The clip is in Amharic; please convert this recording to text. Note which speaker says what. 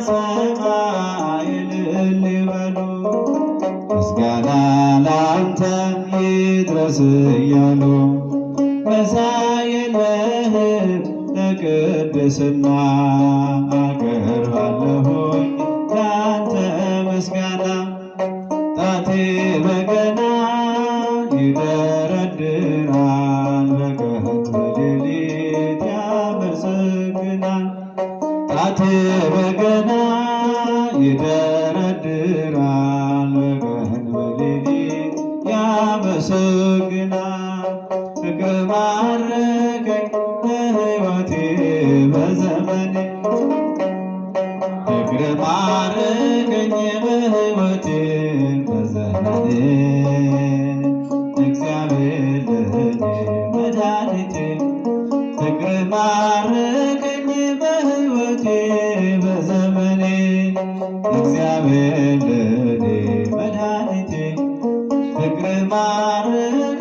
Speaker 1: ሰማይ እልል ይበሉ ምስጋና ላንተ ይድረስ እያሉ መሳይ የለህም ለቅድስና አቀርባለሁኝ ላንተ ምስጋና ጣቴ በገና ይደረድራል በቀን በሌሊት ያመሰግናል ጣቴ በገና ይደረድራል በቀን በሌሊት ያመሰግናል ፍቅር ማረከኝ በሕይወቴ በዘመኔ ፍቅር ማረከኝ በሕይወቴ በዘመኔ እግዚአብሔር ለእኔ መድኃኒቴ ፍቅር ማረከኝ በሕይወቴ በዘመኔ እግዚአብሔር ለእኔ መድኃኒቴ ፍቅር ማረከኝ